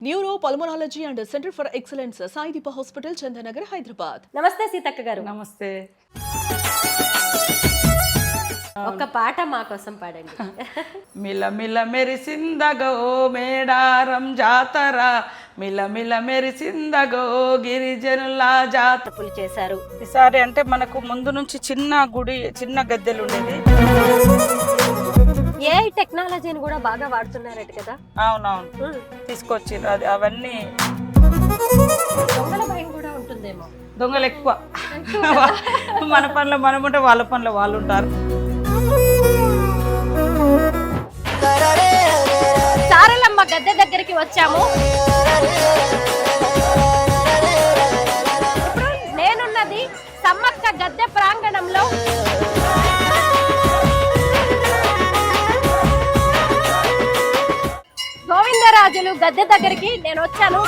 Neuro pulmonology and centre for excellence Saideepa hospital Chandanagar Hyderabad. నమస్తే సీతక్క గారు. నమస్తే. ఒక పాట మా కోసం పాడండి. మిలమిల మెరిసిందగో మేడారం జాతర, మిలమిల మెరిసిందగో గిరిజనుల జాతర. తప్పులు చేశారు ఈసారి అంటే మనకు ముందు నుంచి చిన్న గుడి, చిన్న గద్దెలు ఉండేది. ఏ టెక్నాలజీని కూడా బాగా వాడుతున్నారట కదా. అవునవును, తీసుకొచ్చిండ్రు. అది అవన్నీ దొంగల భయం కూడా ఉంటుందేమో. దొంగలు ఎక్కువ. మన పనిలో మనం ఉంటే వాళ్ళ పనిలో వాళ్ళు ఉంటారు. సారలమ్మ గద్దె దగ్గరికి వచ్చాము. ఇప్పుడు నేనున్నది సమ్మక్క గద్దె ప్రాంగణంలో. గోవిందరాజులు గద్దె దగ్గరికి నేను వచ్చాను.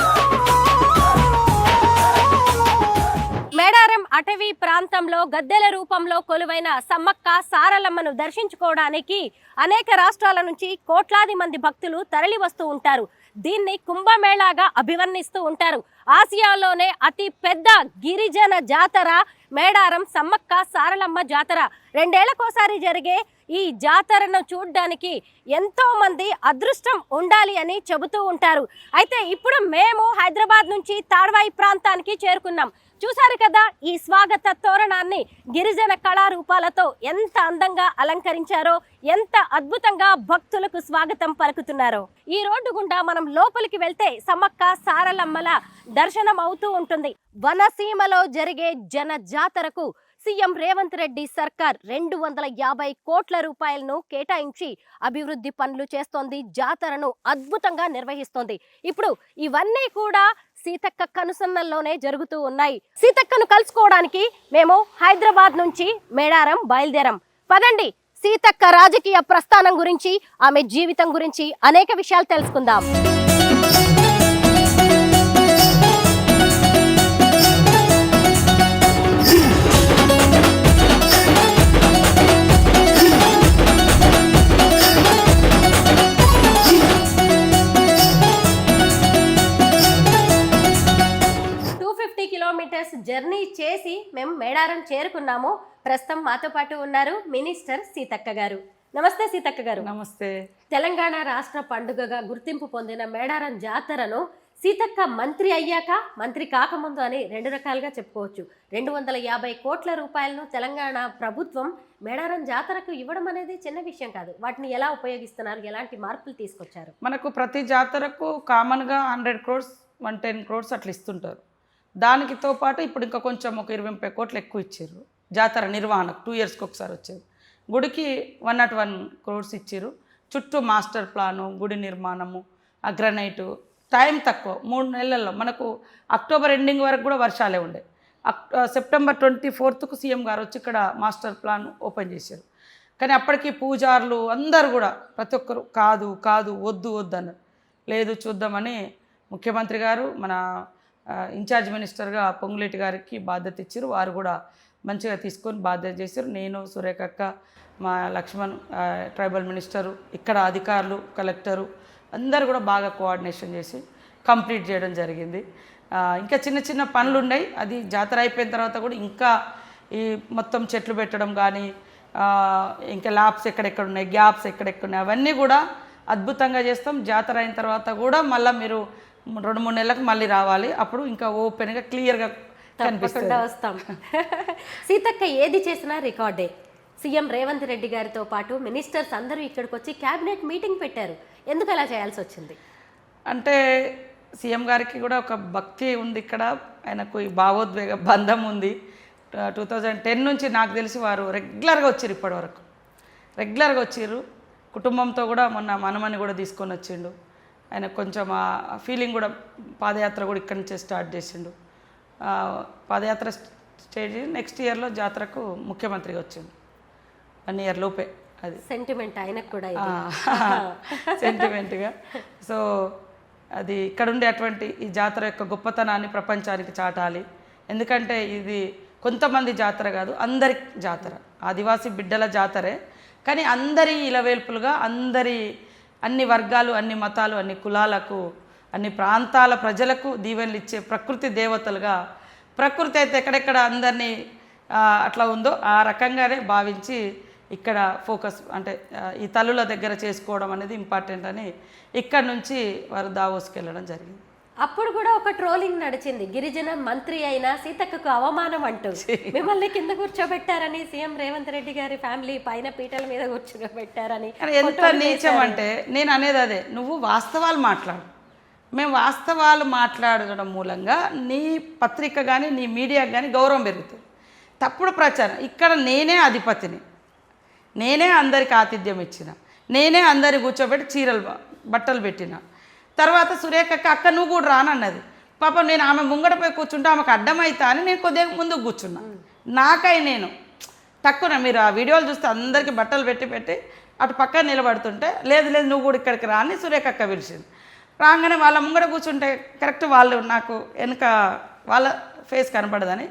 మేడారం అటవీ ప్రాంతంలో గద్దెల రూపంలో కొలువైన సమ్మక్క సారలమ్మను దర్శించుకోవడానికి అనేక రాష్ట్రాల నుంచి కోట్లాది మంది భక్తులు తరలి వస్తూ ఉంటారు. దీన్ని కుంభమేళాగా అభివర్ణిస్తూ ఉంటారు. ఆసియాలోనే అతి పెద్ద గిరిజన జాతర మేడారం సమ్మక్క సారలమ్మ జాతర. 2 ఏళ్లకోసారి జరిగే ఈ జాతరను చూడ్డానికి ఎంతో మంది అదృష్టం ఉండాలి అని చెబుతూ ఉంటారు. అయితే ఇప్పుడు మేము హైదరాబాద్ నుంచి తాడ్వాయి ప్రాంతానికి చేరుకున్నాం. చూసారు కదా ఈ స్వాగత తోరణాన్ని గిరిజన కళారూపాలతో ఎంత అందంగా అలంకరించారో, ఎంత అద్భుతంగా భక్తులకు స్వాగతం పలుకుతున్నారో. ఈ రోడ్డు గుండా మనం లోపలికి వెళ్తే సమ్మక్క సారలమ్మల దర్శనం అవుతూ ఉంటుంది. వనసీమలో జరిగే జన జాతరకు సీఎం రేవంత్ రెడ్డి సర్కార్ 250 కోట్ల రూపాయలను కేటాయించి అభివృద్ధి పనులు చేస్తోంది. జాతరను అద్భుతంగా నిర్వహిస్తోంది. ఇప్పుడు ఇవన్నీ కూడా సీతక్క కనుసన్నల్లోనే జరుగుతూ ఉన్నాయి. సీతక్కను కలుసుకోవడానికి మేము హైదరాబాద్ నుంచి మేడారం బయలుదేరాం. పదండి, సీతక్క రాజకీయ ప్రస్థానం గురించి, ఆమె జీవితం గురించి అనేక విషయాలు తెలుసుకుందాం. కిలోమీటర్స్ జర్నీ చేసి మేము మేడారం చేరుకున్నాము. ప్రస్తుతం మాతో పాటు ఉన్నారు మినిస్టర్ సీతక్క గారు. నమస్తే సీతక్క గారు. నమస్తే. తెలంగాణ రాష్ట్ర పండుగగా గుర్తింపు పొందిన మేడారం జాతరను సీతక్క మంత్రి అయ్యాక, మంత్రి కాకముందు అని 2 రకాలుగా చెప్పుకోవచ్చు. 250 కోట్ల రూపాయలను తెలంగాణ ప్రభుత్వం మేడారం జాతరకు ఇవ్వడం అనేది చిన్న విషయం కాదు. వాటిని ఎలా ఉపయోగిస్తున్నారు, ఎలాంటి మార్పులు తీసుకొచ్చారు? మనకు ప్రతి జాతరకు కామన్గా 100 crores 110 crores అట్లా ఇస్తుంటారు. దానికితో పాటు ఇప్పుడు ఇంకా కొంచెం ఒక 20-30 కోట్లు ఎక్కువ ఇచ్చారు. జాతర నిర్వహణకు 2 yearsకి ఒకసారి వచ్చేది. గుడికి 101 crores ఇచ్చారు. చుట్టూ మాస్టర్ ప్లాను, గుడి నిర్మాణము, అగ్రనైటు. టైం తక్కువ, 3 నెలల్లో. మనకు అక్టోబర్ ఎండింగ్ వరకు కూడా వర్షాలే ఉండే. సెప్టెంబర్ 24th సీఎం గారు వచ్చి ఇక్కడ మాస్టర్ ప్లాన్ ఓపెన్ చేశారు. కానీ అప్పటికి పూజారులు అందరూ కూడా ప్రతి ఒక్కరు కాదు కాదు వద్దు వద్దు అన్నారు. లేదు చూద్దామని ముఖ్యమంత్రి గారు, మన ఇన్ఛార్జ్ మినిస్టర్గా పొంగులేటి గారికి బాధ్యత ఇచ్చారు. వారు కూడా మంచిగా తీసుకొని బాధ్యత చేశారు. నేను, సురేఖక్క, మా లక్ష్మణ్ ట్రైబల్ మినిస్టరు, ఇక్కడ అధికారులు, కలెక్టరు అందరూ కూడా బాగా కోఆర్డినేషన్ చేసి కంప్లీట్ చేయడం జరిగింది. ఇంకా చిన్న చిన్న పనులు ఉన్నాయి. అది జాతర అయిపోయిన తర్వాత కూడా ఇంకా ఈ మొత్తం చెట్లు పెట్టడం కానీ, ఇంకా ల్యాబ్స్ ఎక్కడెక్కడ ఉన్నాయి, గ్యాప్స్ ఎక్కడెక్కడ ఉన్నాయి, అవన్నీ కూడా అద్భుతంగా చేస్తాం. జాతర అయిన తర్వాత కూడా మళ్ళీ మీరు 2-3 నెలలకు మళ్ళీ రావాలి. అప్పుడు ఇంకా ఓపెన్గా క్లియర్గా కనిపిస్తుంది. వస్తాం. సీతక్క ఏది చేసినా రికార్డే. సీఎం రేవంత్ రెడ్డి గారితో పాటు మినిస్టర్స్ అందరూ ఇక్కడికి వచ్చి క్యాబినెట్ మీటింగ్ పెట్టారు. ఎందుకు అలా చేయాల్సి వచ్చింది? అంటే సీఎం గారికి కూడా ఒక భక్తి ఉంది ఇక్కడ. ఆయనకు ఈ భావోద్వేగ బంధం ఉంది. 2010 నుంచి నాకు తెలిసి వారు రెగ్యులర్గా వచ్చారు. ఇప్పటి వరకు రెగ్యులర్గా వచ్చారు. కుటుంబంతో కూడా మొన్న మనమని కూడా తీసుకొని వచ్చిండు. ఆయన కొంచెం ఆ ఫీలింగ్ కూడా, పాదయాత్ర కూడా ఇక్కడి నుంచే స్టార్ట్ చేసిండు. పాదయాత్ర స్టేజ్ నెక్స్ట్ ఇయర్లో జాతరకు ముఖ్యమంత్రిగా వచ్చిండు. 1 year లోపే. అది సెంటిమెంట్ ఆయనకు కూడా, సెంటిమెంట్గా. సో అది ఇక్కడ ఉండే అటువంటి ఈ జాతర యొక్క గొప్పతనాన్ని ప్రపంచానికి చాటాలి. ఎందుకంటే ఇది కొంతమంది జాతర కాదు, అందరి జాతర. ఆదివాసీ బిడ్డల జాతరే, కానీ అందరి ఇలవేల్పులుగా, అన్ని వర్గాలు, అన్ని మతాలు, అన్ని కులాలకు అన్ని ప్రాంతాల ప్రజలకు దీవెనలు ఇచ్చే ప్రకృతి దేవతలుగా, ప్రకృతి అయితే ఎక్కడెక్కడ అందరినీ అట్లా ఉందో ఆ రకంగానే భావించి ఇక్కడ ఫోకస్ అంటే ఈ తల్లుల దగ్గర చేసుకోవడం అనేది ఇంపార్టెంట్ అని ఇక్కడ నుంచి వారు దావోస్కి వెళ్ళడం జరిగింది. అప్పుడు కూడా ఒక ట్రోలింగ్ నడిచింది, గిరిజన మంత్రి అయిన సీతక్కకు అవమానం అంటూ మిమ్మల్ని కింద కూర్చోబెట్టారని, సీఎం రేవంత్ రెడ్డి గారి ఫ్యామిలీ పైన పీటల మీద కూర్చోబెట్టారని. ఎంత నీచం అంటే నేను అనేది అదే, నువ్వు వాస్తవాలు మాట్లాడు. మేము వాస్తవాలు మాట్లాడడం మూలంగా నీ పత్రిక కానీ నీ మీడియాకి కానీ గౌరవం పెరుగుతుంది. తప్పుడు ప్రచారం, ఇక్కడ నేనే అధిపతిని, నేనే అందరికి ఆతిథ్యం ఇచ్చిన, నేనే అందరి కూర్చోబెట్టి చీరలు బట్టలు పెట్టిన. తర్వాత సురేఖక్క అక్క నువ్వు కూడా రానన్నది. పాపం నేను ఆమె ముంగడపై కూర్చుంటే ఆమెకు అడ్డమైతా అని నేను కొద్దిగా ముందుకు కూర్చున్నా. నాకై నేను తక్కువ, మీరు ఆ వీడియోలు చూస్తే అందరికీ బట్టలు పెట్టి అటు పక్కన నిలబడుతుంటే లేదు నువ్వు కూడా ఇక్కడికి రా అని సురేఖక్క పిలిచింది. రాగానే వాళ్ళ ముంగడ కూర్చుంటే కరెక్ట్ వాళ్ళు నాకు వెనుక వాళ్ళ ఫేస్ కనపడదని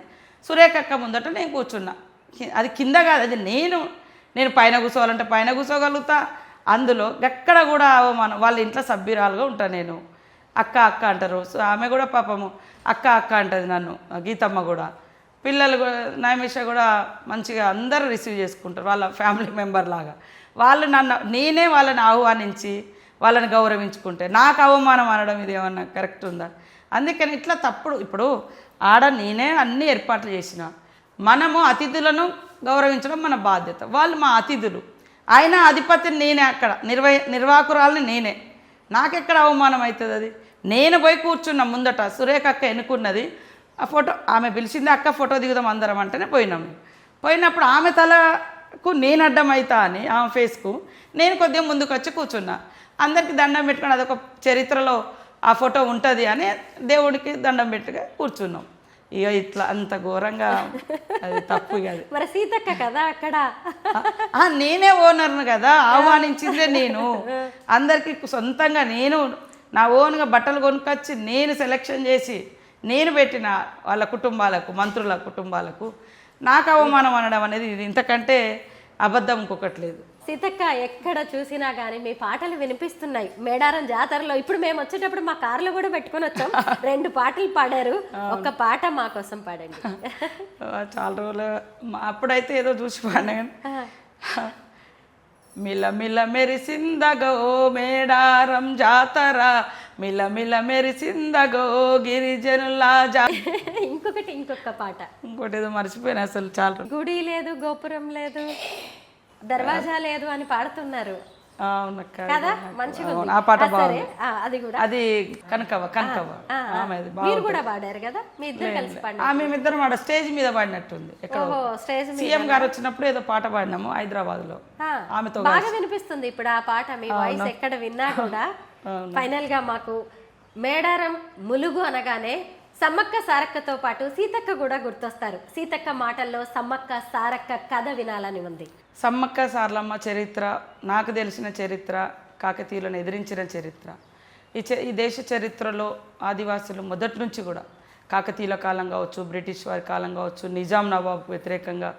సురేఖక్క ముందట నేను కూర్చున్నా. అది కింద కాదు, అది నేను పైన కూర్చోవాలంటే పైన కూర్చోగలుగుతా. అందులో ఎక్కడ కూడా అవమానం, వాళ్ళ ఇంట్లో సభ్యురాలుగా ఉంటాను నేను. అక్క అంటారు. సో ఆమె కూడా పాపము అక్క అంటది నన్ను, గీతమ్మ కూడా. పిల్లలు నైమిష కూడా మంచిగా అందరూ రిసీవ్ చేసుకుంటారు వాళ్ళ ఫ్యామిలీ మెంబర్ లాగా. వాళ్ళు నేనే వాళ్ళని ఆహ్వానించి వాళ్ళని గౌరవించుకుంటే నాకు అవమానం అనడం ఇది ఏమన్నా కరెక్ట్ ఉందా? అందుకని ఇట్లా తప్పుడు. ఇప్పుడు నేనే అన్ని ఏర్పాట్లు చేసిన, మనము అతిథులను గౌరవించడం మన బాధ్యత. వాళ్ళు మా అతిథులు, ఆయన అధిపతిని నేనే, అక్కడ నిర్వాహకురాలని నేనే. నాకెక్కడ అవమానం అవుతుంది? అది నేను పోయి కూర్చున్నా ముందట. సురేఖ అక్క ఎన్నుకున్నది ఆ ఫోటో, ఆమె పిలిచింది, అక్క ఫోటో దిగుదాం అందరం అంటేనే పోయినాము. పోయినప్పుడు ఆమె తలకు నేను అడ్డం అవుతా అని ఆమె ఫేస్కు నేను కొద్దిగా ముందుకు వచ్చి కూర్చున్నా. అందరికీ దండం పెట్టుకుని అదొక చరిత్రలో ఆ ఫోటో ఉంటుంది అని దేవుడికి దండం పెట్టుగా కూర్చున్నాం. ఇక ఇట్లా అంత ఘోరంగా అది తప్పు కాదు. మరి సీతక్క కదా అక్కడ, నేనే ఓనర్ను కదా, ఆహ్వానించిందే నేను. అందరికీ సొంతంగా నేను నా ఓన్గా బట్టలు కొనుక్కొచ్చి నేను సెలెక్షన్ చేసి నేను పెట్టిన వాళ్ళ కుటుంబాలకు, మంత్రుల కుటుంబాలకు నాకు అవమానం అనడం అనేది ఇది ఇంతకంటే అబద్ధం ఇంకొకటి లేదు. సీతక్క ఎక్కడ చూసినా కానీ మీ పాటలు వినిపిస్తున్నాయి. మేడారం జాతరలో ఇప్పుడు మేము వచ్చేటప్పుడు మా కార్లో కూడా పెట్టుకొని వచ్చాం. 2 పాటలు పాడారు, ఒక్క పాట మా కోసం పాడండి. చాలా రోజులు అప్పుడైతే ఏదో చూసి పాడాను. మిల మెరిసిందగో మేడారం జాతర, మిల మెరిసిందగో గిరిజనుల ఇంకొక పాట, ఇంకోటి ఏదో మర్చిపోయినా అసలు. చాలా గుడి లేదు, గోపురం లేదు, దర్వాజా లేదు అని పాడుతున్నారు కదా, మంచిగా ఉంది ఆ పాట. బాగుంది అది కూడా. అది కనకవ మీరు కూడా పాడారు కదా, మీ ఇద్దరు కలిసి పాడారు. మేమిద్దరం ఆడ స్టేజ్ మీద పాడినట్టుంది. ఎక్కడ సీఎం గారు వచ్చినప్పుడు ఏదో పాట పాడినాము హైదరాబాద్ లో, ఆమెతో బాగా వినిపిస్తుంది ఇప్పుడు ఆ పాట. మీ వాయిస్ ఎక్కడ విన్నా కూడా ఫైనల్ గా మాకు మేడారం ములుగు అనగానే సమ్మక్క సారక్కతో పాటు సీతక్క కూడా గుర్తొస్తారు. సీతక్క మాటల్లో సమ్మక్క సారక్క కథ వినాలని ఉంది. సమ్మక్క సారలమ్మ చరిత్ర, నాకు తెలిసిన చరిత్ర, కాకతీయులను ఎదిరించిన చరిత్ర, ఈ దేశ చరిత్రలో ఆదివాసులు మొదటి నుంచి కూడా కాకతీయుల కాలం కావచ్చు, బ్రిటిష్ వారి కాలం కావచ్చు, నిజాం నవాబ్కు వ్యతిరేకంగా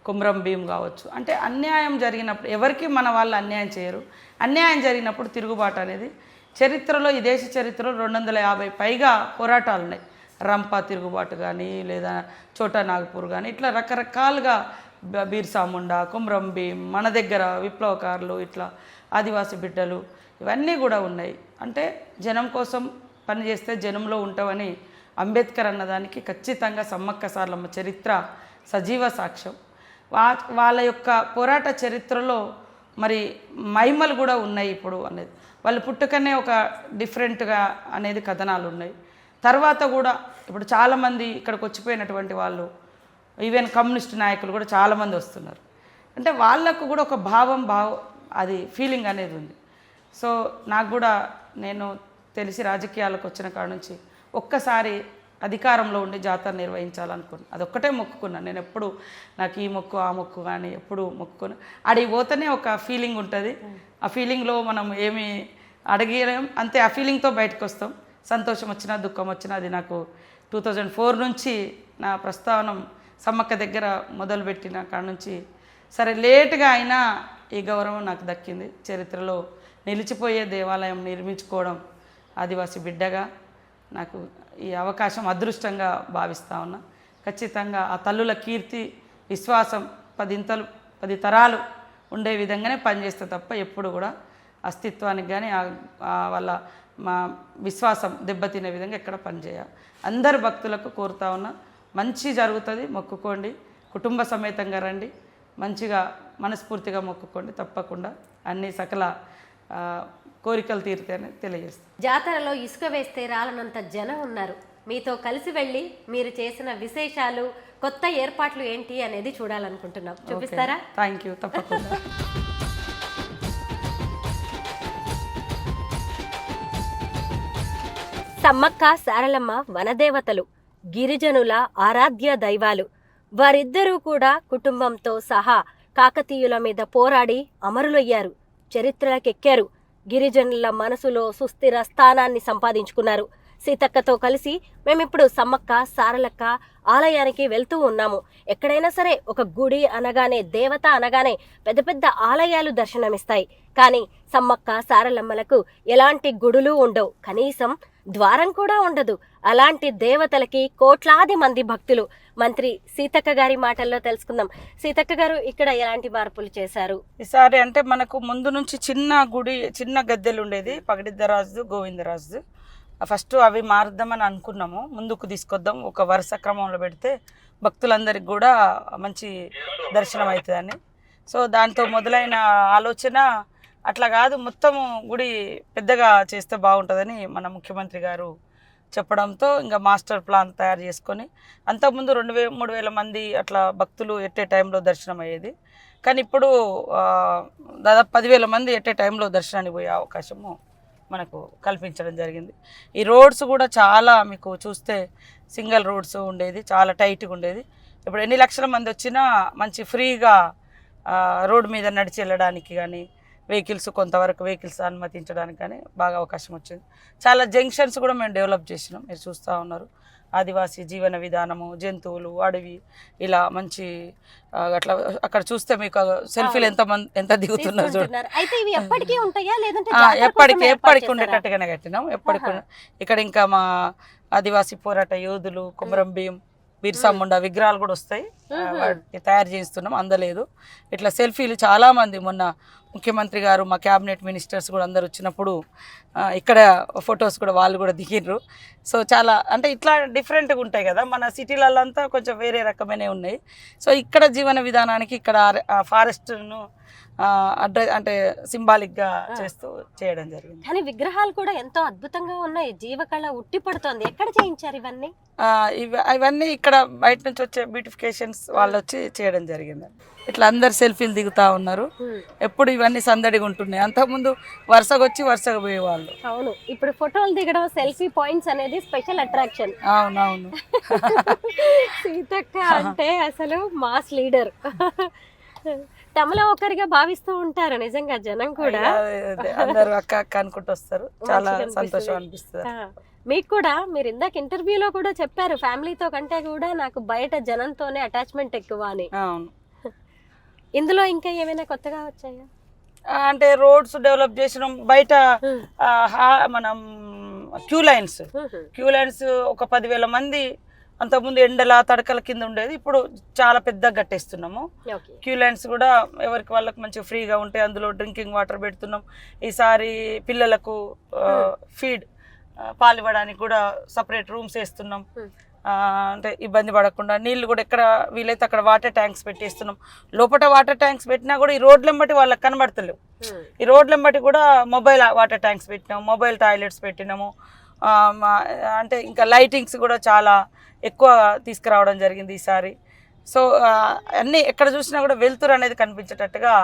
కుమ్రం భీం కావచ్చు, అంటే అన్యాయం జరిగినప్పుడు ఎవరికి మన వాళ్ళు అన్యాయం చేయరు. అన్యాయం జరిగినప్పుడు తిరుగుబాటు అనేది చరిత్రలో, ఈ దేశ చరిత్రలో 250 పైగా పోరాటాలు ఉన్నాయి. రంపా తిరుగుబాటు కానీ, లేదా చోటా నాగపూర్ కానీ, ఇట్లా రకరకాలుగా బీర్సా ముండా, కుమ్రం భీం, మన దగ్గర విప్లవకారులు, ఇట్లా ఆదివాసి బిడ్డలు, ఇవన్నీ కూడా ఉన్నాయి. అంటే జనం కోసం పనిచేస్తే జనంలో ఉంటామని అంబేద్కర్ అన్నదానికి ఖచ్చితంగా సమ్మక్క సారలమ్మ చరిత్ర సజీవ సాక్ష్యం. వాళ్ళ యొక్క పోరాట చరిత్రలో మరి మహిమలు కూడా ఉన్నాయి ఇప్పుడు అనేది. వాళ్ళు పుట్టుకనే ఒక డిఫరెంట్గా అనేది కథనాలు ఉన్నాయి. తర్వాత కూడా ఇప్పుడు చాలామంది ఇక్కడికి వచ్చిపోయినటువంటి వాళ్ళు, ఈవెన్ కమ్యూనిస్ట్ నాయకులు కూడా చాలామంది వస్తున్నారు. అంటే వాళ్ళకు కూడా ఒక అది ఫీలింగ్ అనేది ఉంది. సో నాకు కూడా, నేను తెలిసి రాజకీయాలకు వచ్చిన కాడ నుంచి ఒక్కసారి అధికారంలో ఉండి జాతర నిర్వహించాలనుకున్నాను. అదొక్కటే మొక్కుకున్నాను. నేను ఎప్పుడు నాకు ఈ మొక్కు ఆ మొక్కు కానీ ఎప్పుడు మొక్కుకున్నా. అడిగి పోతేనే ఒక ఫీలింగ్ ఉంటుంది. ఆ ఫీలింగ్లో మనం ఏమి అడిగలేం, అంతే. ఆ ఫీలింగ్తో బయటకు వస్తాం. సంతోషం వచ్చినా దుఃఖం వచ్చినా అది నాకు 2004 నుంచి నా ప్రస్థానం సమ్మక్క దగ్గర మొదలుపెట్టిన కాడ నుంచి సరే లేటుగా అయినా ఈ గౌరవం నాకు దక్కింది. చరిత్రలో నిలిచిపోయే దేవాలయం నిర్మించుకోవడం ఆదివాసి బిడ్డగా నాకు ఈ అవకాశం అదృష్టంగా భావిస్తూ ఉన్నా. ఖచ్చితంగా ఆ తల్లుల కీర్తి విశ్వాసం 10 తరాలు ఉండే విధంగానే పనిచేస్తే తప్ప ఎప్పుడు కూడా అస్తిత్వానికి కానీ వాళ్ళ మా విశ్వాసం దెబ్బతినే విధంగా ఎక్కడ పనిచేయాలి. అందరు భక్తులకు కోరుతా ఉన్నా, మంచి జరుగుతుంది, మొక్కుకోండి, కుటుంబ సమేతంగా రండి, మంచిగా మనస్ఫూర్తిగా మొక్కుకోండి, తప్పకుండా అన్ని సకల కోరికలు తీరుతాయని తెలియజేస్తాను. జాతరలో ఇసుక వేస్తే రాలనంత జనం ఉన్నారు. మీతో కలిసి వెళ్ళి మీరు చేసిన విశేషాలు, కొత్త ఏర్పాట్లు ఏంటి అనేది చూడాలనుకుంటున్నాం. చూపిస్తారా? థ్యాంక్ యూ, తప్పకుండా. సమ్మక్క సారలమ్మ వనదేవతలు, గిరిజనుల ఆరాధ్య దైవాలు. వారిద్దరూ కూడా కుటుంబంతో సహా కాకతీయుల మీద పోరాడి అమరులయ్యారు, చరిత్రలకెక్కారు. గిరిజనుల మనసులో సుస్థిర స్థానాన్ని సంపాదించుకున్నారు. సీతక్కతో కలిసి మేమిప్పుడు సమ్మక్క సారలక్క ఆలయానికి వెళ్తూ ఉన్నాము. ఎక్కడైనా సరే ఒక గుడి అనగానే, దేవత అనగానే పెద్ద పెద్ద ఆలయాలు దర్శనమిస్తాయి. కానీ సమ్మక్క సారలమ్మలకు ఎలాంటి గుడులు ఉండవు, కనీసం ద్వారం కూడా ఉండదు. అలాంటి దేవతలకి కోట్లాది మంది భక్తులు. మంత్రి సీతక్క గారి మాటల్లో తెలుసుకుందాం. సీతక్క గారు, ఇక్కడ ఎలాంటి మార్పులు చేశారు ఈసారి? అంటే మనకు ముందు నుంచి చిన్న గుడి, చిన్న గద్దెలు ఉండేది, పగడిద్దరాజు, గోవిందరాజు. ఫస్ట్ అవి మారుద్దామని అనుకున్నాము, ముందుకు తీసుకొద్దాం, ఒక వరుస క్రమంలో పెడితే భక్తులందరికీ కూడా మంచి దర్శనం అవుతుందని. సో దాంతో మొదలైన ఆలోచన అట్లా కాదు, మొత్తము గుడి పెద్దగా చేస్తే బాగుంటుందని మన ముఖ్యమంత్రి గారు చెప్పడంతో ఇంకా మాస్టర్ ప్లాన్ తయారు చేసుకొని, అంతకుముందు 2,000-3,000 మంది అట్లా భక్తులు ఎట్టే టైంలో దర్శనం అయ్యేది. కానీ ఇప్పుడు దాదాపు 10,000 మంది ఎట్టే టైంలో దర్శనానికి పోయే అవకాశము మనకు కల్పించడం జరిగింది. ఈ రోడ్స్ కూడా చాలా, మీకు చూస్తే సింగిల్ రోడ్స్ ఉండేది, చాలా టైట్గా ఉండేది. ఇప్పుడు ఎన్ని లక్షల మంది వచ్చినా మంచి ఫ్రీగా రోడ్ మీద నడిచి వెళ్ళడానికి కానీ, వెహికల్స్ కొంతవరకు వెహికల్స్ అనుమతించడానికి కానీ బాగా అవకాశం వచ్చింది. చాలా జంక్షన్స్ కూడా మేము డెవలప్ చేసినాం, మీరు చూస్తూ ఉన్నారు. ఆదివాసీ జీవన విధానము, జంతువులు, అడవి, ఇలా మంచి అట్లా అక్కడ చూస్తే మీకు సెల్ఫీలు ఎంత దిగుతున్నారు చూడండి. ఎప్పటికి ఉండేటట్టుగానే కట్టినాం. ఎప్పటికి ఇక్కడ ఇంకా మా ఆదివాసీ పోరాట యోధులు, కొమరం భీం, బిర్సా ముండా విగ్రహాలు కూడా వస్తాయి, వాటిని తయారు చేస్తున్నాం, అందలేదు. ఇట్లా సెల్ఫీలు చాలామంది, మొన్న ముఖ్యమంత్రి గారు, మా క్యాబినెట్ మినిస్టర్స్ కూడా అందరు వచ్చినప్పుడు ఇక్కడ ఫొటోస్ కూడా వాళ్ళు కూడా దిగిర్రు. సో చాలా అంటే ఇట్లా డిఫరెంట్గా ఉంటాయి కదా, మన సిటీలలో అంతా కొంచెం వేరే రకమైనవి ఉన్నాయి. సో ఇక్కడ జీవన విధానానికి ఇక్కడ ఫారెస్ట్ను అంటే సింబాలిక్గా చేస్తూ చేయడం జరిగింది. కానీ విగ్రహాలు కూడా ఎంతో అద్భుతంగా ఉన్నాయి, జీవకళ ఉట్టి పడుతోంది. ఎక్కడ చేయించారు ఇవన్నీ? ఇవన్నీ ఇక్కడ బయట నుంచి వచ్చే బ్యూటిఫికేషన్స్ వాళ్ళు వచ్చి చేయడం జరిగింది. ఇట్లా అందరు సెల్ఫీలు దిగుతా ఉన్నారు. ఎప్పుడు ఇవన్నీ సందడిగా ఉంటున్నాయి, అంతకుముందు వరుసగా వచ్చి వరుసగా పోయేవాళ్ళు. అవును, ఇప్పుడు ఫోటోలు దిగడం, సెల్ఫీ పాయింట్స్ అనేది స్పెషల్ అట్రాక్షన్. అవునవును. సీతక్క అంటే అసలు మాస్ లీడర్, తమలో ఒకరిగా భావిస్తూ ఉంటారు నిజంగా జనం కూడా. అందరూ అక్క అక్క అనుకుంటూ వస్తారు, చాలా సంతోషం అనిపిస్తుంది. మీకు కూడా, మీరు ఇందాక ఇంటర్వ్యూలో కూడా చెప్పారు, ఫ్యామిలీతో కంటే కూడా నాకు బయట జనంతోనే అటాచ్మెంట్ ఎక్కువ అని. అవును. ఇందులో ఇంకా ఏమైనా కొత్తగా వచ్చాయా? అంటే రోడ్స్ డెవలప్ చేసినాం, బయట మనం క్యూ లైన్స్ ఒక 10,000 మంది అంతకుముందు ఎండల తడకల కింద ఉండేది, ఇప్పుడు చాలా పెద్దగా కట్టేస్తున్నాము. క్యూ లైన్స్ కూడా ఎవరికి వాళ్ళకి మంచిగా ఫ్రీగా ఉంటాయి, అందులో డ్రింకింగ్ వాటర్ పెడుతున్నాం. ఈసారి పిల్లలకు ఫీడ్ పాలు ఇవ్వడానికి కూడా సపరేట్ రూమ్స్ వేస్తున్నాం. అంటే ఇబ్బంది పడకుండా నీళ్ళు కూడా ఎక్కడ వీలైతే అక్కడ వాటర్ ట్యాంక్స్ పెట్టేస్తున్నాం. లోపల వాటర్ ట్యాంక్స్ పెట్టినా కూడా ఈ రోడ్లెంబటి వాళ్ళకి కనబడతలేవు. ఈ రోడ్లెంబటి కూడా మొబైల్ వాటర్ ట్యాంక్స్ పెట్టినాము, మొబైల్ టాయిలెట్స్ పెట్టినాము. అంటే ఇంకా లైటింగ్స్ కూడా చాలా ఎక్కువ తీసుకురావడం జరిగింది ఈసారి. సో అన్నీ ఎక్కడ చూసినా కూడా వెలుతురు అనేది కనిపించేటట్టుగా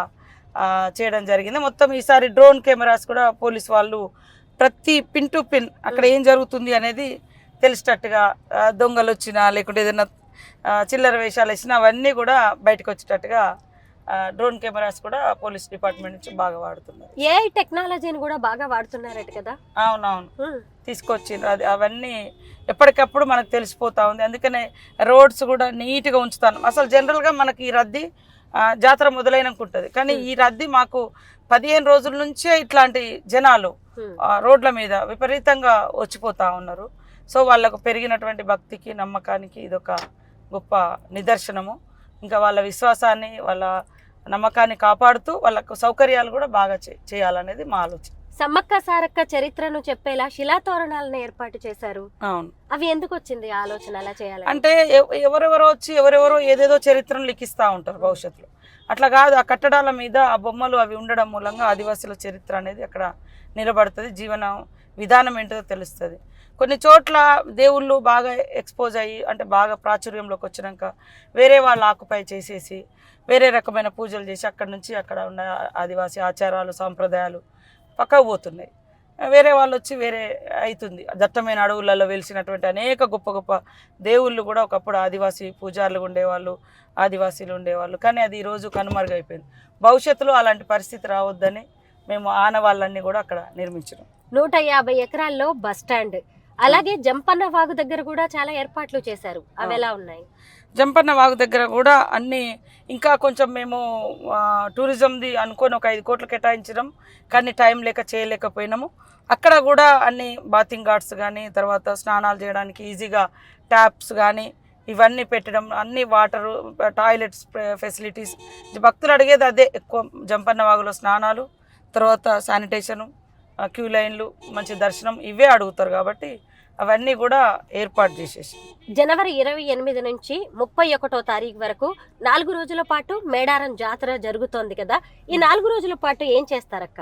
చేయడం జరిగింది. మొత్తం ఈసారి డ్రోన్ కెమెరాస్ కూడా పోలీస్ వాళ్ళు ప్రతి పిన్ టు పిన్ అక్కడ ఏం జరుగుతుంది అనేది తెలిసేటట్టుగా, దొంగలు వచ్చినా లేకుంటే ఏదైనా చిల్లర వేషాలు వేసినా అవన్నీ కూడా బయటకు వచ్చేటట్టుగా డ్రోన్ కెమెరాస్ కూడా పోలీస్ డిపార్ట్మెంట్ నుంచి బాగా వాడుతున్నారు. ఏఐ టెక్నాలజీని కూడా బాగా వాడుతున్నారట కదా? అవునవును, తీసుకొచ్చిండ్రు. అది అవన్నీ ఎప్పటికప్పుడు మనకు తెలిసిపోతా ఉంది. అందుకనే రోడ్స్ కూడా నీట్గా ఉంచుతాను. అసలు జనరల్గా మనకి ఈ రద్దీ జాతర మొదలైనకు ఉంటుంది, కానీ ఈ రద్దీ మాకు 15 రోజుల నుంచే ఇట్లాంటి జనాలు రోడ్ల మీద విపరీతంగా వచ్చిపోతా ఉన్నారు. సో వాళ్ళకు పెరిగినటువంటి భక్తికి నమ్మకానికి ఇదొక గొప్ప నిదర్శనము. ఇంకా వాళ్ళ విశ్వాసాన్ని వాళ్ళ నమ్మకాన్ని కాపాడుతూ వాళ్ళకు సౌకర్యాలు కూడా బాగా చేయాలనేది మా ఆలోచన. సమ్మక్క సారక్క చరిత్రను చెప్పేలా శిలాతోరణాలను ఏర్పాటు చేశారు. అవును, అవి ఎందుకు వచ్చింది ఆలోచన అలా చేయాలి అంటే ఎవరెవరో వచ్చి ఎవరెవరో ఏదేదో చరిత్రను లిఖిస్తూ ఉంటారు భవిష్యత్తులో. అట్లా కాదు, ఆ కట్టడాల మీద ఆ బొమ్మలు అవి ఉండడం మూలంగా ఆదివాసుల చరిత్ర అనేది అక్కడ నిలబడుతుంది, జీవన విధానం ఏంటో తెలుస్తుంది. కొన్ని చోట్ల దేవుళ్ళు బాగా ఎక్స్పోజ్ అయ్యి అంటే బాగా ప్రాచుర్యంలోకి వచ్చినాక వేరే వాళ్ళు ఆక్యుపై చేసేసి వేరే రకమైన పూజలు చేసి అక్కడి నుంచి అక్కడ ఉన్న ఆదివాసీ ఆచారాలు సాంప్రదాయాలు పక్కకు పోతున్నాయి. వేరే వాళ్ళు వచ్చి వేరే అవుతుంది. దట్టమైన అడవులలో వెలిసినటువంటి అనేక గొప్ప గొప్ప దేవుళ్ళు కూడా ఒకప్పుడు ఆదివాసీ పూజారులు ఉండేవాళ్ళు, ఆదివాసీలు ఉండేవాళ్ళు. కానీ అది ఈరోజు కనుమరుగైపోయింది. భవిష్యత్తులో అలాంటి పరిస్థితి రావద్దని మేము ఆనవాళ్ళన్నీ కూడా అక్కడ నిర్మించడం. 150 ఎకరాల్లో బస్ స్టాండ్, అలాగే జంపన్న వాగు దగ్గర కూడా చాలా ఏర్పాట్లు చేశారు. అవి ఎలా ఉన్నాయి? జంపన్న వాగు దగ్గర కూడా అన్నీ ఇంకా కొంచెం మేము టూరిజంది అనుకొని ఒక 5 కోట్లు కేటాయించడం, కానీ టైం లేక చేయలేకపోయినాము. అక్కడ కూడా అన్ని బాతింగ్ ఘాట్స్ కానీ తర్వాత స్నానాలు చేయడానికి ఈజీగా ట్యాప్స్ కానీ ఇవన్నీ పెట్టడం, అన్ని వాటరు టాయిలెట్స్ ఫెసిలిటీస్. భక్తులు అడిగేది అదే ఎక్కువ, జంపన్న వాగులో స్నానాలు, తర్వాత శానిటేషను, క్యూ లైన్లు, మంచి దర్శనం ఇవే అడుగుతారు. కాబట్టి అవన్నీ కూడా ఏర్పాటు చేసేసి జనవరి 28 నుంచి 31వ తారీఖు వరకు 4 రోజుల పాటు మేడారం జాతర జరుగుతోంది కదా. ఈ 4 రోజుల పాటు ఏం చేస్తారక్క?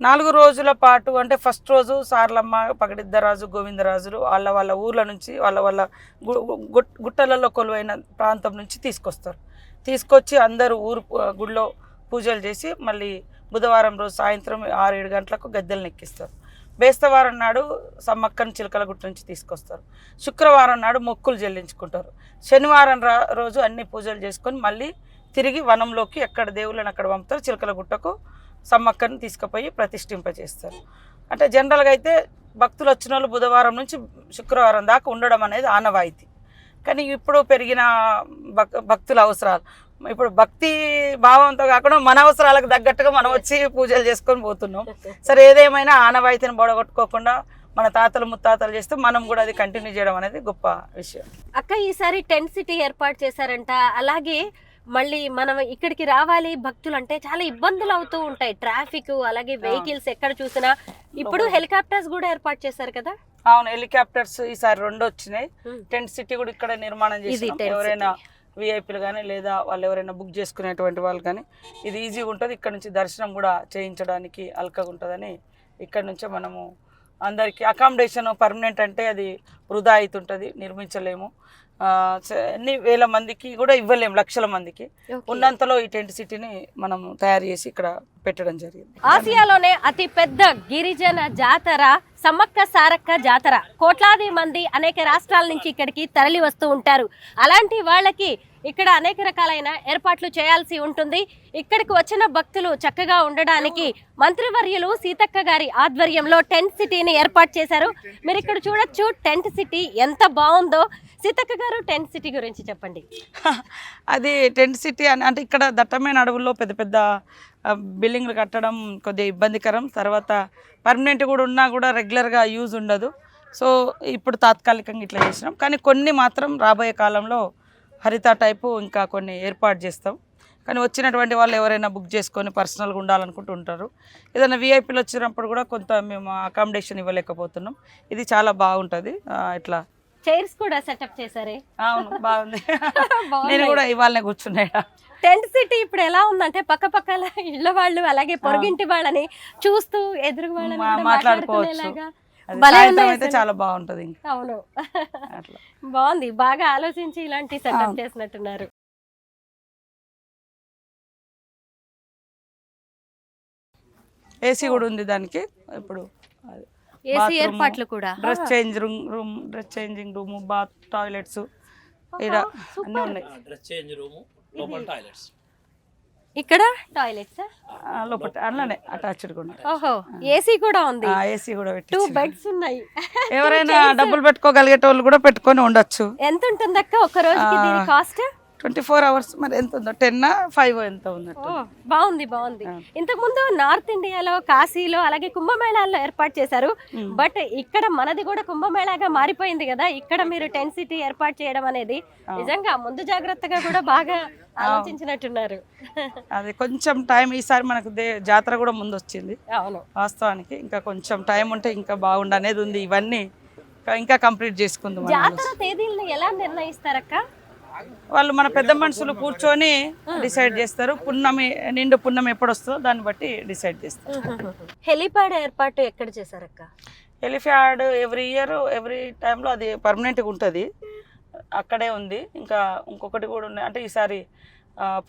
4 రోజుల పాటు అంటే ఫస్ట్ రోజు సార్లమ్మ, పగడిద్దరాజు, గోవిందరాజులు వాళ్ళ ఊర్ల నుంచి వాళ్ళ గుట్టలలో కొలువైన ప్రాంతం నుంచి తీసుకొచ్చి అందరూ ఊరు గుడిలో పూజలు చేసి మళ్ళీ బుధవారం రోజు సాయంత్రం 6-7 గంటలకు గద్దెలను ఎక్కిస్తారు. బేస్తవారం నాడు సమ్మక్కను చిలకలగుట్ట నుంచి తీసుకొస్తారు. శుక్రవారం నాడు మొక్కులు చెల్లించుకుంటారు. శనివారం రోజు అన్ని పూజలు చేసుకొని మళ్ళీ తిరిగి వనంలోకి ఎక్కడ దేవుళ్ళని అక్కడ పంపుతారు. చిలకలగుట్టకు సమ్మక్కను తీసుకుపోయి ప్రతిష్ఠింపజేస్తారు. అంటే జనరల్గా అయితే భక్తులు వచ్చిన వాళ్ళు బుధవారం నుంచి శుక్రవారం దాకా ఉండడం అనేది ఆనవాయితీ. కానీ ఇప్పుడు పెరిగిన భక్తుల అవసరాలు, ఇప్పుడు భక్తి భావంతో కాకుండా మన అవసరాలకు తగ్గట్టుగా మనం వచ్చి పూజలు చేసుకొని పోతున్నాం. సరే, ఏదేమైనా ఆనవాయితీని బొడగొట్టుకోకుండా మన తాతలు ముత్తాతలు చేస్తే మనం కూడా అది కంటిన్యూ చేయడం అనేది గొప్ప విషయం. అక్క, ఈసారి టెంట్ సిటీ ఏర్పాటు చేశారంట. అలాగే మళ్ళీ మనం ఇక్కడికి రావాలి భక్తులు అంటే చాలా ఇబ్బందులు అవుతూ ఉంటాయి, ట్రాఫిక్, అలాగే వెహికల్స్ ఎక్కడ చూసినా. ఇప్పుడు హెలికాప్టర్స్ కూడా ఏర్పాటు చేశారు కదా? అవును, హెలికాప్టర్స్ ఈసారి 2 వచ్చినాయి. టెంట్ సిటీ కూడా ఇక్కడ నిర్మాణం చేసి ఎవరైనా విఐపీలు కానీ లేదా వాళ్ళు ఎవరైనా బుక్ చేసుకునేటువంటి వాళ్ళు కానీ ఇది ఈజీగా ఉంటుంది. ఇక్కడ నుంచి దర్శనం కూడా చేయించడానికి అల్కగా ఉంటుందని ఇక్కడ నుంచే మనము అందరికీ అకామిడేషన్ పర్మనెంట్ అంటే అది వృధా అవుతుంటుంది, నిర్మించలేము. ఎన్ని వేల మందికి కూడా ఇవ్వలేము, లక్షల మందికి. ఉన్నంతలో ఈ టెంట్ సిటీని మనం తయారు చేసి ఇక్కడ పెట్టడం జరిగింది. ఆసియాలోనే అతి పెద్ద గిరిజన జాతర సమ్మక్క సారక్క జాతర. కోట్లాది మంది అనేక రాష్ట్రాల నుంచి ఇక్కడికి తరలి వస్తూ ఉంటారు. అలాంటి వాళ్ళకి ఇక్కడ అనేక రకాలైన ఏర్పాట్లు చేయాల్సి ఉంటుంది. ఇక్కడికి వచ్చిన భక్తులు చక్కగా ఉండడానికి మంత్రివర్యులు సీతక్క గారి ఆధ్వర్యంలో టెంట్ సిటీని ఏర్పాటు చేశారు. మీరు ఇక్కడ చూడొచ్చు టెంట్ సిటీ ఎంత బాగుందో. సీతక్క గారు, టెంట్ సిటీ గురించి చెప్పండి. అది టెంట్ సిటీ అంటే ఇక్కడ దట్టమైన అడవుల్లో పెద్ద పెద్ద బిల్డింగ్లు కట్టడం కొద్దిగా ఇబ్బందికరం. తర్వాత పర్మనెంట్ కూడా ఉన్నా కూడా రెగ్యులర్గా యూజ్ ఉండదు. సో ఇప్పుడు తాత్కాలికంగా ఇట్లా చేసినాం. కానీ కొన్ని మాత్రం రాబోయే కాలంలో హరిత టైపు ఇంకా కొన్ని ఏర్పాటు చేస్తాం. కానీ వచ్చినటువంటి వాళ్ళు ఎవరైనా బుక్ చేసుకొని పర్సనల్గా ఉండాలనుకుంటూ ఉంటారు. ఏదైనా విఐపీలు వచ్చినప్పుడు కూడా కొంత మేము అకామిడేషన్ ఇవ్వలేకపోతున్నాం. ఇది చాలా బాగుంటుంది. ఇట్లా చైర్స్ కూడా సెటప్ చేశారే? అవును, బాగుంది. నేను కూడా ఇవాళనే కూర్చున్నాయా. టెంట్ సిటీ ఇప్పుడు ఎలా ఉందంటే పక్కపక్కల ఇళ్ళ వాళ్ళు అలాగే పొరుగింటి వాళ్ళని చూస్తూ ఎదురు వాళ్ళని మాట్లాడుకోవచ్చు. చాలా బాగుంటది. అవును, బాగుంది. బాగా ఆలోచించి ఇలాంటి సెటప్ చేసినట్టున్నారు. ఏసీ కూడా ఉంది దానికి. ఇప్పుడు ఏసీ ఏర్పాట్లు కూడా, dress changing room, bath, toilets అన్నీ ఉన్నాయి. డ్రెస్ చేంజ్ రూమ్, లోపల టాయిలెట్స్. ఇక్కడ టాయిలెట్స్ లోపల అందులోనే అటాచ్డ్ కూడా. ఓహో, ఏసీ కూడా ఉంది. ఏసీ కూడా పెట్టి 2 బెడ్స్ ఉన్నాయి. ఎవరైనా డబ్బులు పెట్టుకోగలిగేటోళ్ళు కూడా పెట్టుకొని ఉండొచ్చు. ఎంత ఉంటుందక్క ఒక రోజుకి దీని కాస్ట్? 24 hours మరి ఎంత ఉందో 10 5 ఎంత ఉన్నట్టు. బాగుంది ఇంతకు ముందు నార్త్ ఇండియాలో కాశీలో అలాగే కుంభమేళాల్లో ఏర్పాటు చేశారు. బట్ ఇక్కడ మనది కూడా కుంభమేళాగా మారిపోయింది కదా, ఇక్కడ మీరు టెంట్ సిటీ ఏర్పాటు చేయడం అనేది నిజంగా ముందు జాగ్రత్తగా కూడా బాగా ఆలోచించినట్టున్నారు. అది కొంచెం టైం ఈసారి మనకు జాతర కూడా ముందు వచ్చింది. అవును, వాస్తవానికి ఇంకా కొంచెం టైం ఉంటే ఇంకా బాగుండు అనేది ఉంది. ఇవన్నీ ఇంకా కంప్లీట్ చేసుకుందాం. జాతర తేదీలను ఎలా నిర్ణయిస్తారక్క? వాళ్ళు మన పెద్ద మనుషులు కూర్చొని డిసైడ్ చేస్తారు. నిండు పున్నమి ఎప్పుడు వస్తుందో దాన్ని బట్టి డిసైడ్ చేస్తారు. హెలిప్యాడ్ ఏర్పాటు ఎక్కడ చేశారక్క? హెలిప్యాడ్ ఎవ్రీ ఇయర్ ఎవ్రీ టైంలో అది పర్మనెంట్గా ఉంటుంది, అక్కడే ఉంది. ఇంకా ఇంకొకటి కూడా ఉన్నాయి, అంటే ఈసారి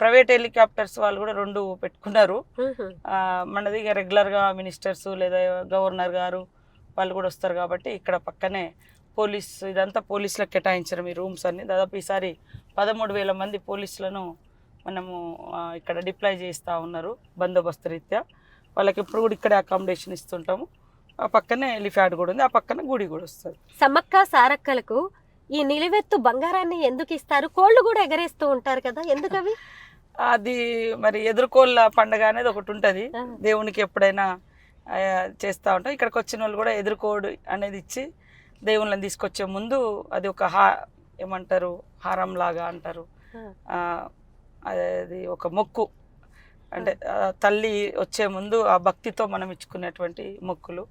ప్రైవేట్ హెలికాప్టర్స్ వాళ్ళు కూడా 2 పెట్టుకున్నారు. మనది ఇక రెగ్యులర్గా మినిస్టర్స్ లేదా గవర్నర్ గారు వాళ్ళు కూడా వస్తారు కాబట్టి ఇక్కడ పక్కనే ఇదంతా పోలీసులకు కేటాయించారు ఈ రూమ్స్ అన్ని. దాదాపు ఈసారి 13,000 మంది పోలీసులను మనము ఇక్కడ డిప్లాయ్ చేస్తూ ఉన్నారు బందోబస్తు రీత్యా. వాళ్ళకి ఇప్పుడు కూడా ఇక్కడే అకామిడేషన్ ఇస్తుంటాము. ఆ పక్కనే ఎలిఫ్యాడ్ కూడా ఉంది, ఆ పక్కన గుడి కూడా వస్తుంది. సమ్మక్క సారక్కలకు ఈ నిలువెత్తు బంగారాన్ని ఎందుకు ఇస్తారు? కోళ్ళు కూడా ఎగరేస్తూ ఉంటారు కదా, ఎందుకు అవి? అది మరి ఎదుర్కోళ్ళ పండగ అనేది ఒకటి ఉంటుంది, దేవునికి ఎప్పుడైనా చేస్తూ ఉంటాం. ఇక్కడికి వచ్చిన వాళ్ళు కూడా ఎదుర్కోడు అనేది ఇచ్చి దేవుళ్ళని తీసుకొచ్చే ముందు అది ఒక ఏమంటారు హారం లాగా అంటారు, అది ఒక మొక్కు. అంటే తల్లి వచ్చే ముందు ఆ భక్తితో మనం ఇచ్చుకునేటువంటి మొక్కులు.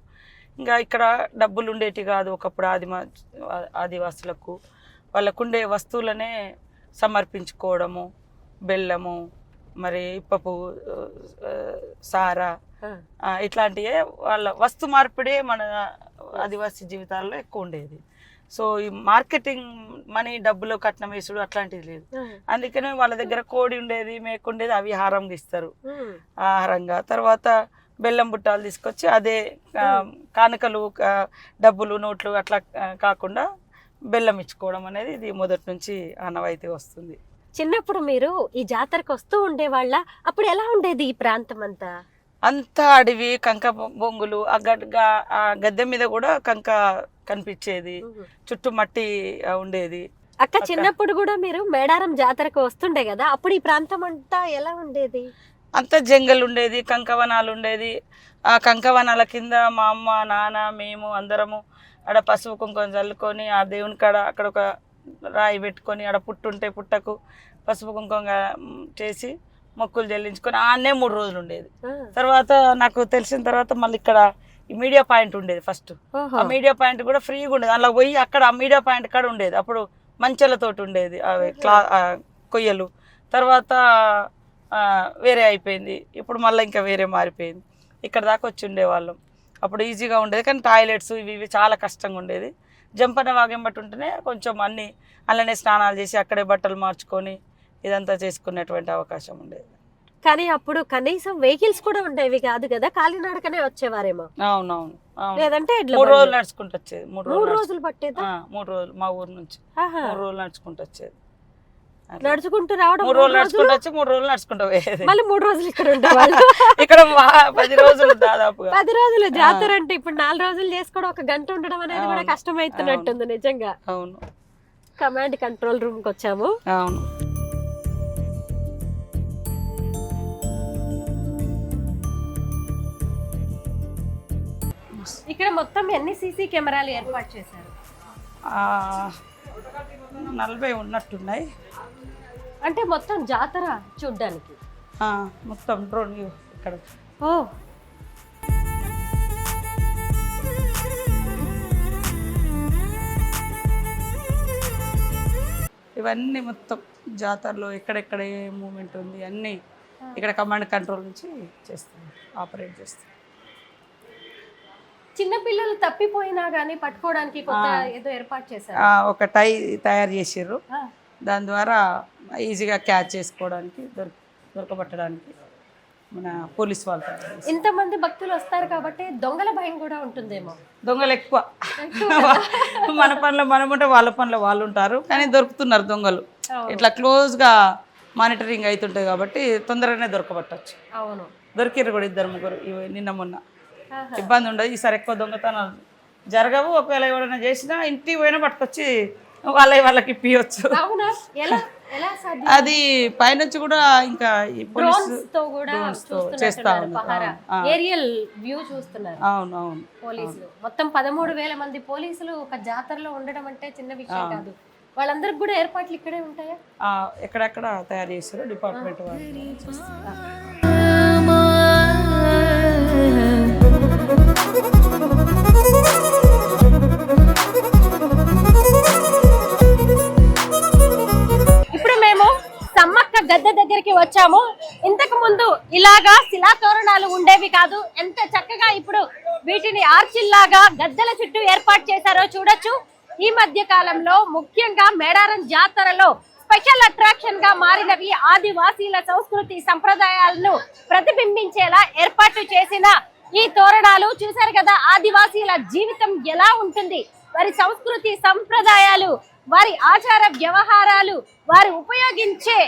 ఇంకా ఇక్కడ డబ్బులు ఉండేటి కాదు, ఒకప్పుడు ఆదివాసులకు వాళ్ళకుండే వస్తువులనే సమర్పించుకోవడము, బెల్లము, మరి ఇప్పపు సారా, ఇట్లాంటివే వాళ్ళ వస్తు మార్పిడే మన ఆదివాసీ జీవితాల్లో ఎక్కువ ఉండేది. సో ఈ మార్కెటింగ్ మనీ, డబ్బులు కట్నం వేసుడు అట్లాంటిది లేదు. అందుకనే వాళ్ళ దగ్గర కోడి ఉండేది, మేక ఉండేది, అవి హారంగా ఇస్తారు ఆహారంగా. తర్వాత బెల్లం బుట్టాలు తీసుకొచ్చి అదే కానుకలు, డబ్బులు, నోట్లు అట్లా కాకుండా బెల్లం ఇచ్చుకోవడం అనేది ఇది మొదటి నుంచి ఆనవాయితీ వస్తుంది. చిన్నప్పుడు మీరు ఈ జాతరకు వస్తూ ఉండేవాళ్ళ? అప్పుడు ఎలా ఉండేది ఈ ప్రాంతం అంతా? అంతా అడవి, కంక బొంగులు, ఆ గద్దె మీద కూడా కంక కనిపించేది, చుట్టూ మట్టి ఉండేది. అక్క చిన్నప్పుడు కూడా మీరు మేడారం జాతరకు వస్తుండే కదా, అప్పుడు ఈ ప్రాంతం అంతా ఎలా ఉండేది? అంతా జంగల్ ఉండేది, కంకవనాలు ఉండేది. ఆ కంకవనాల కింద మా అమ్మ, నాన్న, మేము అందరము ఆడ పసుపు కుంకుమ చల్లుకొని ఆ దేవుని కాడ అక్కడ ఒక రాయి పెట్టుకొని ఆడ పుట్టుంటే పుట్టకు పసుపు కుంకుమ చేసి మొక్కులు చెల్లించుకొని ఆడనే 3 రోజులు ఉండేది. తర్వాత నాకు తెలిసిన తర్వాత మళ్ళీ ఇక్కడ ఈ మీడియా పాయింట్ ఉండేది ఫస్ట్. ఆ మీడియా పాయింట్ కూడా ఫ్రీగా ఉండేది, అలా పోయి అక్కడ ఆ మీడియా పాయింట్ కాడ ఉండేది. అప్పుడు మంచెలతోటి ఉండేది అవి కొయ్యలు. తర్వాత వేరే అయిపోయింది, ఇప్పుడు మళ్ళీ ఇంకా వేరే మారిపోయింది. ఇక్కడ దాకా వచ్చి ఉండేవాళ్ళం. అప్పుడు ఈజీగా ఉండేది, కానీ టాయిలెట్స్ ఇవి చాలా కష్టంగా ఉండేది. జంపన వాగెంబట్టి ఉంటేనే కొంచెం అన్నీ అలానే స్నానాలు చేసి అక్కడే బట్టలు మార్చుకొని ఇదంతా చేసుకునేటువంటి అవకాశం ఉండేది. కానీ అప్పుడు కనీసం వెహికల్స్ కూడా ఉండేవి కాదు కదా, కాలినడకనే వచ్చేవారేమో. అవునవును, లేదంటే 3 రోజులు నడుచుకుంటూ వచ్చేది. 3 రోజులు పట్టేదా? 3 రోజులు మా ఊరు నుంచి 3 రోజులు నడుచుకుంటూ వచ్చేది. నడుచుకుంటూ రావడం, 3 రోజులు నడుచుకుంటూ వచ్చి 3 రోజులు నడుచుకుంటూ పోయేది. మళ్ళీ 3 రోజులు ఇక్కడ ఉండేవాళ్ళు. ఇక్కడ 10 రోజులు దాదాపుగా 10 రోజులు జాతర అంటే ఇప్పుడు 4 రోజులు చేసుకోవడం, 1 గంట ఉండడం అనేది కూడా కష్టమైతున్నట్టుంది నిజంగా. అవును. కమాండ్ కంట్రోల్ రూమ్ కి వచ్చాము. అవును. ఇక్కడ మొత్తం ఎన్ని సీసీ కెమెరాలు ఏర్పాటు చేశారు? 40 ఉన్నట్టున్నాయి. అంటే మొత్తం జాతర చూడ్డానికి మొత్తం డ్రోన్ ఇక్కడ. ఓ, ఇవన్నీ మొత్తం జాతరలో ఎక్కడెక్కడ ఏ మూమెంట్ ఉంది అన్నీ ఇక్కడ కమాండ్ కంట్రోల్ నుంచి చేస్తాం, ఆపరేట్ చేస్తాం. చిన్న పిల్లలు తప్పిపోయినా గానీ పట్టుకోవడానికి కొత్త ఏదో ఏర్పాటు చేశారు. ఒక టై తయారు చేసారు, దాని ద్వారా ఈజీగా క్యాచ్ చేసుకోవడానికి దొరకబట్టడానికి మన పోలీస్ వాళ్ళు. ఇంతమంది భక్తులు వస్తారు కాబట్టి దొంగల భయం కూడా ఉంటుందేమో. దొంగలు ఎక్కువ, మన పనిలో మనం ఉంటే వాళ్ళ పనిలో వాళ్ళు ఉంటారు, కానీ దొరుకుతున్నారు దొంగలు. ఇట్లా క్లోజ్గా మానిటరింగ్ అవుతుంటాయి కాబట్టి తొందరగానే దొరకబట్టచ్చు. అవును, దొరికిర్రు కూడా 2-3 నిన్న మొన్న. ఇబ్బంది ఉండదు. ఈసారి ఎక్కువ దొంగతనాలు జరగవు. ఒకవేళ ఎవరైనా చేసినా ఇంటికి పోయినా పట్టుకొచ్చి వాళ్ళకి ఇప్పియొచ్చు. అవునా? ఎలా ఎలా సాధ్యం? అది పైనుంచి కూడా ఇంకా ఈ పోలీసు Drones తో కూడా చేస్తా చూస్తున్నట్టున్నారు ఉన్నారు. పహారా. ఏరియల్ వ్యూ చూస్తున్నారు అవును అవును. పోలీసులు. మొత్తం 13,000 మంది పోలీసులు ఒక జాతరలో ఉండడం అంటే చిన్న విషయం కాదు. వాళ్ళందరికి కూడా ఏర్పాట్లు ఇక్కడే ఉంటాయా? ఎక్కడెక్కడ తయారు చేశారు డిపార్ట్మెంట్ వాళ్ళు. ఇప్పుడు మేము సమ్మక్క గద్దె దగ్గరికి వచ్చాము. ఇంతకు ముందు ఇలాగా శిలాతోరణాలు ఉండేవి కాదు. ఎంత చక్కగా ఇప్పుడు వీటిని ఆర్చిల్లాగా గద్దెల చుట్టూ ఏర్పాటు చేశారో చూడొచ్చు. ఈ మధ్య కాలంలో ముఖ్యంగా మేడారం జాతరలో స్పెషల్ అట్రాక్షన్ గా మారినవి ఆదివాసీల సంస్కృతి సంప్రదాయాలను ప్రతిబింబించేలా ఏర్పాటు చేసిన ఈ తోరణాలు చూశారు కదా. ఆదివాసీల జీవితం ఎలా ఉంటుంది, వారి సంస్కృతి సంప్రదాయాలు, వారి ఆచార వ్యవహారాలు, వారు ఉపయోగించే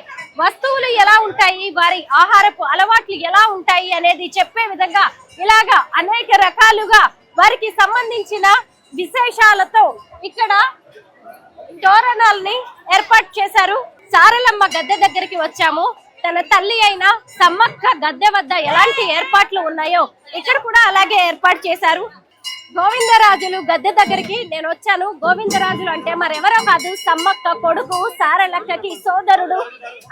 వస్తువులు ఎలా ఉంటాయి, వారి ఆహారపు అలవాట్లు ఎలా ఉంటాయి అనేది చెప్పే విధంగా ఇలాగా అనేక రకాలుగా వారికి సంబంధించిన విశేషాలతో ఇక్కడ తోరణాలని ఏర్పాటు చేశారు. సారలమ్మ గద్దె దగ్గరికి వచ్చాము. తన తల్లి అయిన సమ్మక్క గద్దె వద్ద ఎలాంటి ఏర్పాట్లు ఉన్నాయో ఇక్కడ కూడా అలాగే ఏర్పాటు చేశారు. గోవిందరాజులు గద్దె దగ్గరికి నేను వచ్చాను. గోవిందరాజులు అంటే మరెవరో కాదు, సమ్మక్క కొడుకు, సారలక్కకి సోదరుడు.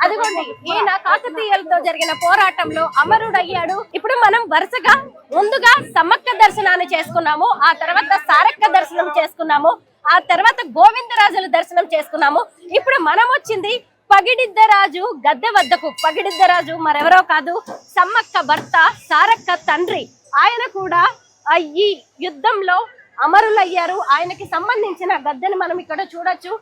అదిగోండి, ఈయన కాకతీయులతో జరిగిన పోరాటంలో అమరుడయ్యాడు. ఇప్పుడు మనం వరుసగా ముందుగా సమ్మక్క దర్శనాన్ని చేసుకున్నాము, ఆ తర్వాత సారక్క దర్శనం చేసుకున్నాము, ఆ తర్వాత గోవిందరాజుల దర్శనం చేసుకున్నాము. ఇప్పుడు మనం వచ్చింది పగిడిద్దరాజు గద్దె వద్దకు. పగిడిద్దరాజు మరెవరో కాదు, సమ్మక్క భర్త, సారక్క తండ్రి. ఆయన కూడా ఈ యుద్ధంలో అమరులయ్యారు. ఆయనకి సంబంధించిన గద్దెని మనం ఇక్కడ చూడొచ్చు.